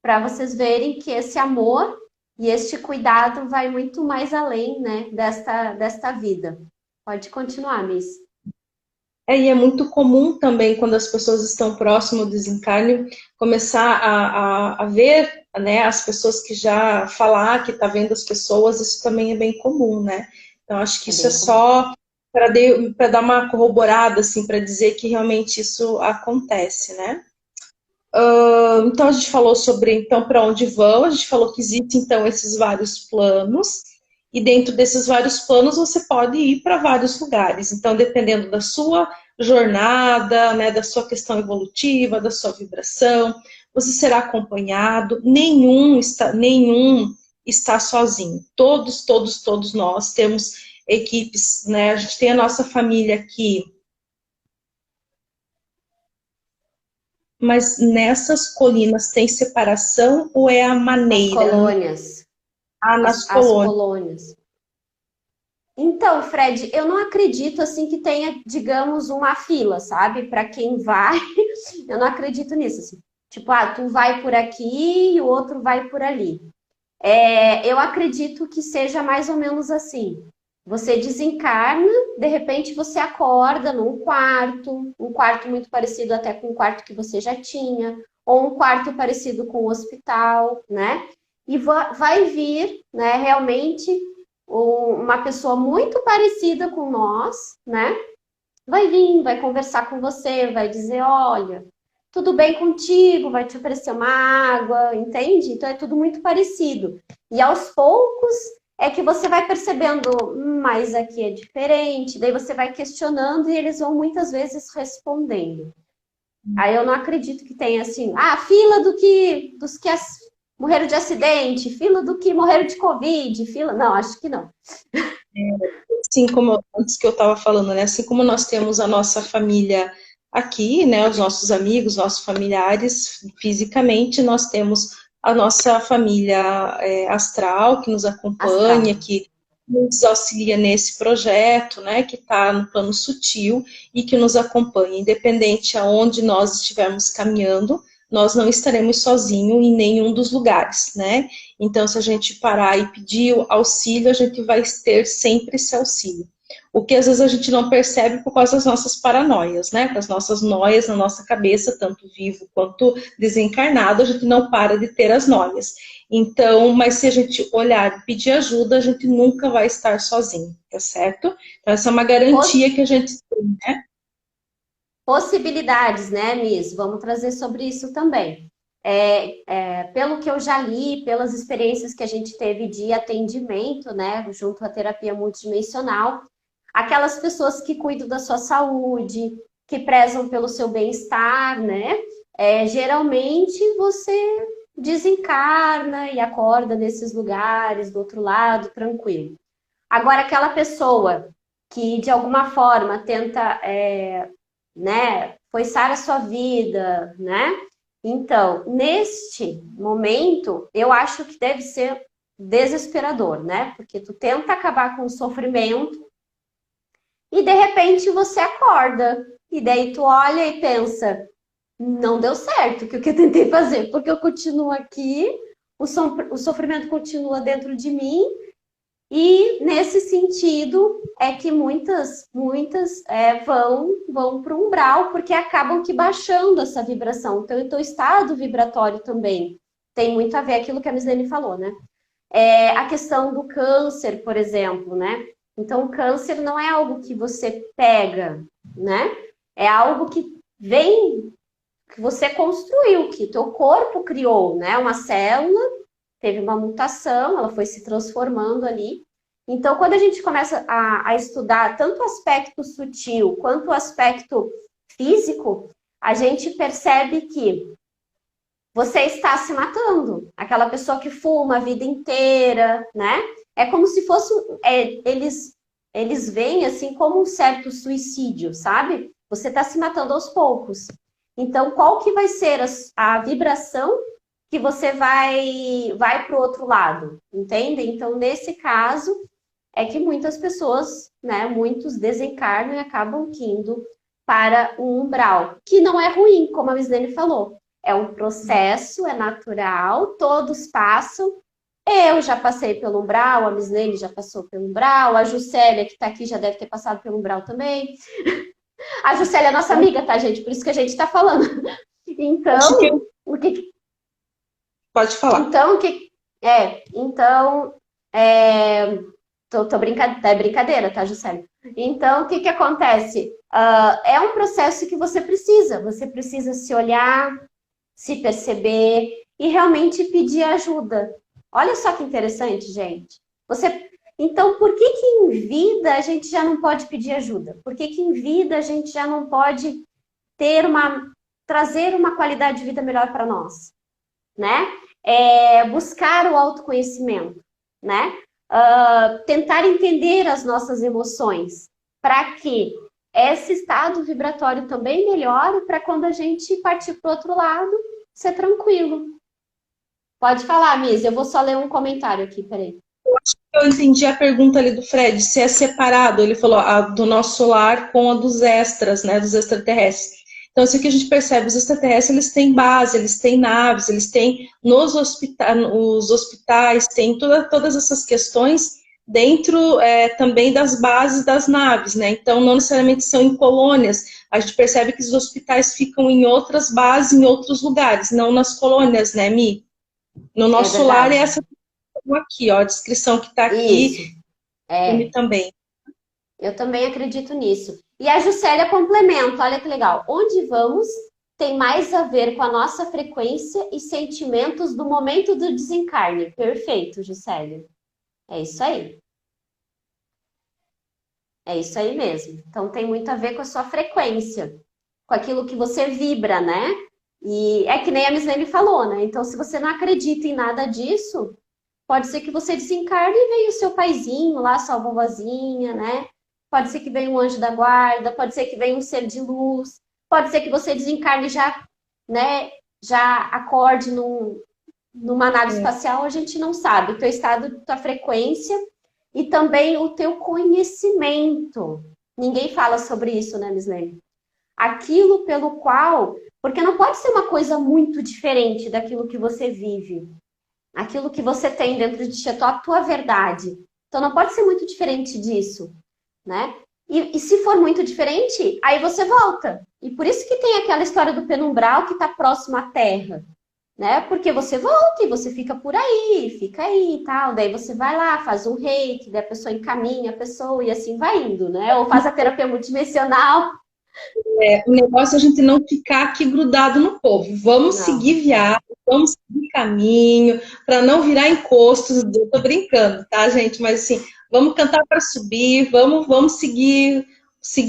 para vocês verem que esse amor e este cuidado vai muito mais além, né, desta vida. Pode continuar, Miss. E é muito comum também, quando as pessoas estão próximas do desencarne, começar a ver, né, as pessoas que já falar que está vendo as pessoas, isso também é bem comum, né? Então, acho que isso é só para dar uma corroborada, assim, para dizer que realmente isso acontece, né? Então, a gente falou sobre, então, para onde vão, a gente falou que existem, então, esses vários planos, e dentro desses vários planos você pode ir para vários lugares. Então, dependendo da sua jornada, né, da sua questão evolutiva, da sua vibração, você será acompanhado, nenhum está sozinho. Todos nós temos equipes, né? A gente tem a nossa família aqui. Mas nessas colinas tem separação ou é a maneira? As colônias. Nas colônias. As colônias. Então, Fred, eu não acredito assim que tenha, digamos, uma fila, sabe? Para quem vai, eu não acredito nisso. Assim. Tipo, tu vai por aqui e o outro vai por ali. Eu acredito que seja mais ou menos assim. Você desencarna, de repente você acorda num quarto, um quarto muito parecido até com o quarto que você já tinha, ou um quarto parecido com o hospital, né? E vai vir, né, realmente uma pessoa muito parecida com nós, né? Vai vir, vai conversar com você, vai dizer, olha, tudo bem contigo, vai te oferecer uma água, entende? Então é tudo muito parecido. E aos poucos é que você vai percebendo, mas aqui é diferente, daí você vai questionando e eles vão muitas vezes respondendo. Aí eu não acredito que tenha assim, fila dos que morreram de acidente, fila do que morreram de Covid, fila... Não, acho que não. Assim como antes que eu estava falando, né? Assim como nós temos a nossa família aqui, né? Os nossos amigos, nossos familiares, fisicamente, nós temos a nossa família astral, que nos acompanha, que nos auxilia nesse projeto, né, que está no plano sutil e que nos acompanha, independente aonde nós estivermos caminhando, nós não estaremos sozinhos em nenhum dos lugares, né? Então, se a gente parar e pedir auxílio, a gente vai ter sempre esse auxílio. O que às vezes a gente não percebe por causa das nossas paranoias, né? Com as nossas noias na nossa cabeça, tanto vivo quanto desencarnado, a gente não para de ter as noias. Então, mas se a gente olhar e pedir ajuda, a gente nunca vai estar sozinho, tá certo? Então, essa é uma garantia que a gente tem, né? Possibilidades, né, Miss? Vamos trazer sobre isso também. Pelo que eu já li, pelas experiências que a gente teve de atendimento, né, junto à terapia multidimensional, aquelas pessoas que cuidam da sua saúde, que prezam pelo seu bem-estar, né, geralmente você desencarna e acorda nesses lugares, do outro lado, tranquilo. Agora, aquela pessoa que, de alguma forma, tenta, né, foiçar a sua vida, né? Então, neste momento, eu acho que deve ser desesperador, né? Porque tu tenta acabar com o sofrimento e, de repente, você acorda. E daí tu olha e pensa, não deu certo o que eu tentei fazer, porque eu continuo aqui, o sofrimento continua dentro de mim, e nesse sentido é que muitas vão para o umbral, porque acabam que baixando essa vibração. Então, o teu estado vibratório também tem muito a ver aquilo que a Mislene falou, né? A questão do câncer, por exemplo, né? Então, o câncer não é algo que você pega, né? É algo que vem, que você construiu, que teu corpo criou, né? Uma célula teve uma mutação, ela foi se transformando ali. Então, quando a gente começa a estudar tanto o aspecto sutil quanto o aspecto físico, a gente percebe que você está se matando. Aquela pessoa que fuma a vida inteira, né? É como se fosse... eles veem assim como um certo suicídio, sabe? Você está se matando aos poucos. Então, qual que vai ser a vibração que você vai para o outro lado, entende? Então, nesse caso, é que muitas pessoas, né, muitos desencarnam e acabam indo para um umbral, que não é ruim, como a Mislene falou. É um processo, é natural, todos passam. Eu já passei pelo umbral, a Mislene já passou pelo umbral, a Juscelia, que está aqui, já deve ter passado pelo umbral também. A Juscelia é nossa amiga, tá, gente? Por isso que a gente está falando. Então, o que... Pode falar. Então, o que... Tô brincando, é brincadeira, tá, Juscelia? Então, o que acontece? É um processo que você precisa se olhar, se perceber e realmente pedir ajuda. Olha só que interessante, gente. Então, por que em vida a gente já não pode pedir ajuda? Por que em vida a gente já não pode trazer uma qualidade de vida melhor para nós? Né? Buscar o autoconhecimento, né? Tentar entender as nossas emoções, para que esse estado vibratório também melhore, para quando a gente partir para o outro lado, ser tranquilo. Pode falar, Miss, eu vou só ler um comentário aqui, peraí. Eu entendi a pergunta ali do Fred, se é separado, ele falou a do nosso lar com a dos extras, né, dos extraterrestres. Então, isso aqui a gente percebe, os extraterrestres, eles têm base, eles têm naves, eles têm os hospitais, tem todas essas questões dentro também das bases das naves, né? Então, não necessariamente são em colônias, a gente percebe que os hospitais ficam em outras bases, em outros lugares, não nas colônias, né, Mi? No nosso lar é essa aqui, ó, a descrição que está aqui, também. Eu também acredito nisso. E a Juscelia complementa, olha que legal. Onde vamos tem mais a ver com a nossa frequência e sentimentos do momento do desencarne. Perfeito, Juscelia. É isso aí. É isso aí mesmo. Então tem muito a ver com a sua frequência, com aquilo que você vibra, né? E é que nem a Mislene falou, né? Então, se você não acredita em nada disso, pode ser que você desencarne e venha o seu paizinho lá, sua vovozinha, né? Pode ser que venha um anjo da guarda, pode ser que venha um ser de luz, pode ser que você desencarne e já, né, já acorde numa nave espacial, a gente não sabe. O teu estado, tua frequência e também o teu conhecimento. Ninguém fala sobre isso, né, Mislene? Aquilo pelo qual... Porque não pode ser uma coisa muito diferente daquilo que você vive. Aquilo que você tem dentro de ti, a tua verdade. Então não pode ser muito diferente disso, né? E se for muito diferente, aí você volta. E por isso que tem aquela história do penumbral que está próximo à Terra, né? Porque você volta e você fica por aí, fica aí e tal. Daí você vai lá, faz um reiki, daí a pessoa encaminha a pessoa e assim vai indo, né? Ou faz a terapia multidimensional. O negócio é a gente não ficar aqui grudado no povo. Vamos Não. seguir viagem, vamos seguir caminho, para não virar encostos. Eu tô brincando, tá, gente? Mas assim, vamos cantar para subir, vamos seguir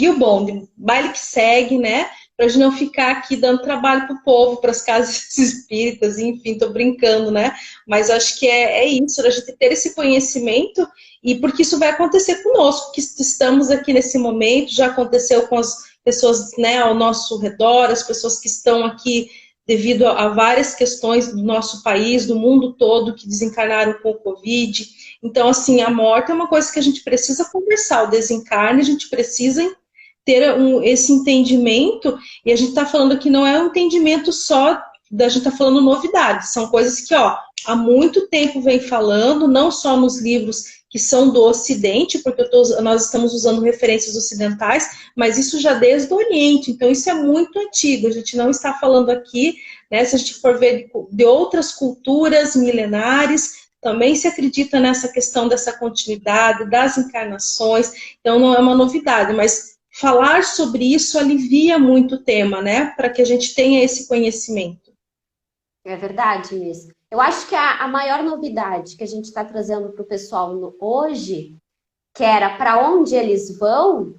o bonde, baile que segue, né? Para a gente não ficar aqui dando trabalho para o povo, para as casas espíritas, enfim, tô brincando, né? Mas acho que é isso, a gente ter esse conhecimento, e porque isso vai acontecer conosco, que estamos aqui nesse momento, já aconteceu com as pessoas, né, ao nosso redor, as pessoas que estão aqui devido a várias questões do nosso país, do mundo todo, que desencarnaram com o Covid. Então, assim, a morte é uma coisa que a gente precisa conversar, o desencarne, a gente precisa ter esse entendimento, e a gente está falando aqui, não é um entendimento só, a gente está falando novidades, são coisas que, ó, há muito tempo vem falando, não só nos livros que são do Ocidente, porque nós estamos usando referências ocidentais, mas isso já desde o Oriente, então isso é muito antigo, a gente não está falando aqui, né, se a gente for ver de outras culturas milenares, também se acredita nessa questão dessa continuidade, das encarnações, então não é uma novidade, mas falar sobre isso alivia muito o tema, né, para que a gente tenha esse conhecimento. É verdade, Miss. Eu acho que a maior novidade que a gente está trazendo para o pessoal hoje, que era para onde eles vão,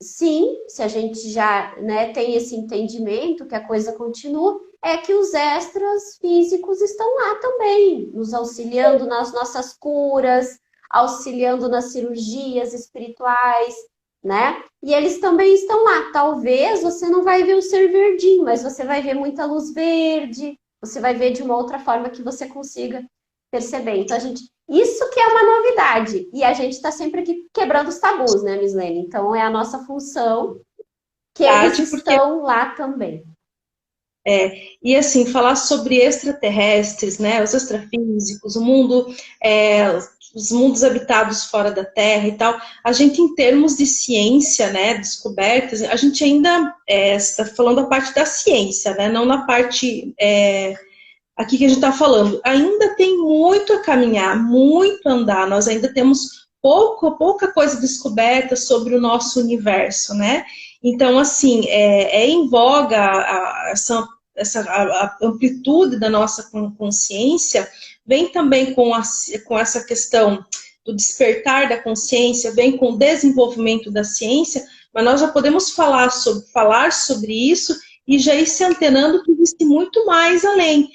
sim, se a gente já, né, tem esse entendimento que a coisa continua, é que os extras físicos estão lá também, nos auxiliando nas nossas curas, auxiliando nas cirurgias espirituais, né? E eles também estão lá. Talvez você não vai ver o ser verdinho, mas você vai ver muita luz verde, você vai ver de uma outra forma que você consiga perceber. Então, isso que é uma novidade. E a gente está sempre aqui quebrando os tabus, né, Mislene? Então, é a nossa função que eles estão lá também. E assim, falar sobre extraterrestres, né, os extrafísicos, o mundo, os mundos habitados fora da Terra e tal, a gente em termos de ciência, né, descobertas, a gente ainda está falando a parte da ciência, né, não na parte aqui que a gente está falando, ainda tem muito a caminhar, muito a andar, nós ainda temos pouca coisa descoberta sobre o nosso universo, né, então assim, em voga a amplitude da nossa consciência, vem também com essa questão do despertar da consciência, vem com o desenvolvimento da ciência, mas nós já podemos falar sobre isso e já ir se antenando que existe muito mais além.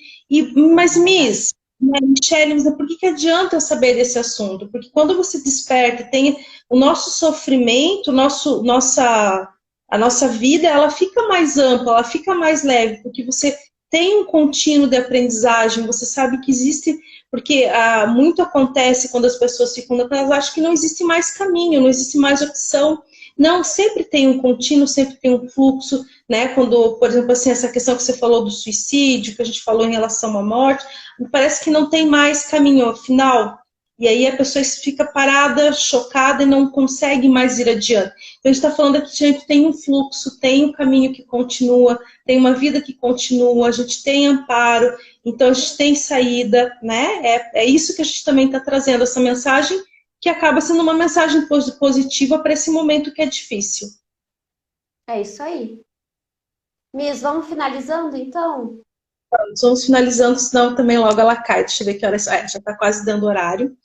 Mas, Michele, por que adianta saber desse assunto? Porque quando você desperta, tem o nosso sofrimento, a nossa vida, ela fica mais ampla, ela fica mais leve, porque você tem um contínuo de aprendizagem, você sabe que existe, porque muito acontece quando as pessoas ficam, elas acham que não existe mais caminho, não existe mais opção. Não, sempre tem um contínuo, sempre tem um fluxo, né? Quando, por exemplo, assim, essa questão que você falou do suicídio, que a gente falou em relação à morte, parece que não tem mais caminho, afinal. E aí a pessoa fica parada, chocada e não consegue mais ir adiante. Então a gente está falando aqui que a gente tem um fluxo, tem um caminho que continua, tem uma vida que continua, a gente tem amparo, então a gente tem saída, né? É isso que a gente também está trazendo, essa mensagem que acaba sendo uma mensagem positiva para esse momento que é difícil. É isso aí. Miss, vamos finalizando então? Vamos finalizando, senão também logo ela cai. Deixa eu ver que horas. Já está quase dando horário.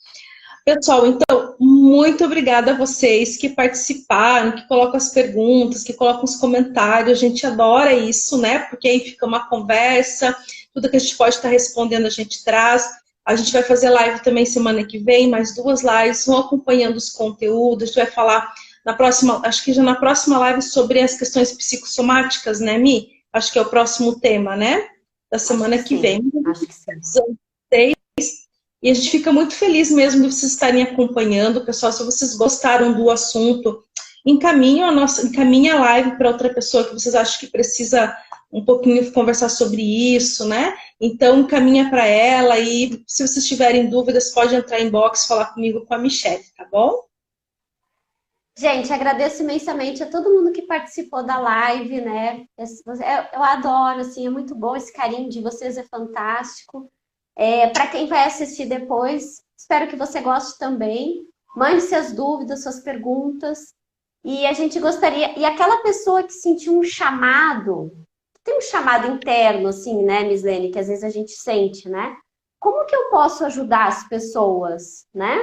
Pessoal, então, muito obrigada a vocês que participaram, que colocam as perguntas, que colocam os comentários. A gente adora isso, né? Porque aí fica uma conversa, tudo que a gente pode estar respondendo a gente traz. A gente vai fazer live também semana que vem, mais 2 lives, vão acompanhando os conteúdos. A gente vai falar na próxima, acho que já na próxima live, sobre as questões psicossomáticas, né, Mi? Acho que é o próximo tema, né? Da semana que vem. Acho que sim. E a gente fica muito feliz mesmo de vocês estarem acompanhando. Pessoal, se vocês gostaram do assunto, encaminhe a live para outra pessoa que vocês acham que precisa um pouquinho conversar sobre isso, né? Então, encaminha para ela e se vocês tiverem dúvidas, pode entrar em box e falar comigo, com a Michelle, tá bom? Gente, agradeço imensamente a todo mundo que participou da live, né? Eu adoro, assim, é muito bom, esse carinho de vocês é fantástico. Para quem vai assistir depois, espero que você goste também. Mande suas dúvidas, suas perguntas. E a gente gostaria... E aquela pessoa que sentiu um chamado, tem um chamado interno, assim, né, Mislene, que às vezes a gente sente, né? Como que eu posso ajudar as pessoas, né?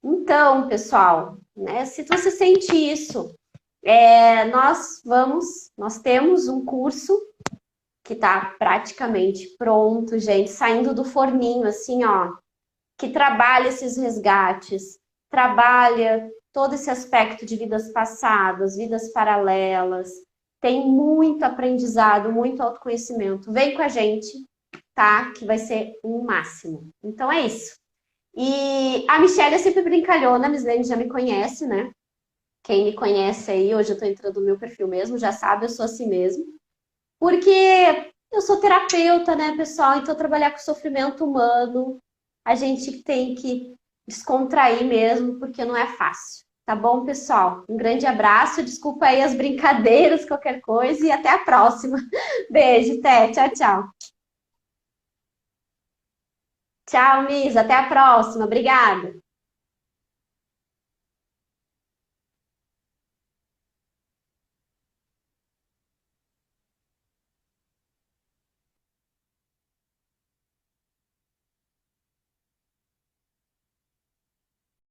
Então, pessoal, né, se você sente isso, nós temos um curso que está praticamente pronto, gente, saindo do forninho, assim, ó, que trabalha esses resgates, trabalha todo esse aspecto de vidas passadas, vidas paralelas, tem muito aprendizado, muito autoconhecimento. Vem com a gente, tá? Que vai ser um máximo. Então é isso. E a Michelle é sempre brincalhona, a Mislene já me conhece, né? Quem me conhece aí, hoje eu tô entrando no meu perfil mesmo, já sabe, eu sou assim mesmo. Porque eu sou terapeuta, né, pessoal? Então, trabalhar com sofrimento humano, a gente tem que descontrair mesmo, porque não é fácil. Tá bom, pessoal? Um grande abraço, desculpa aí as brincadeiras, qualquer coisa, e até a próxima. Beijo, Té. Tchau, tchau. Tchau, Miss. Até a próxima. Obrigada.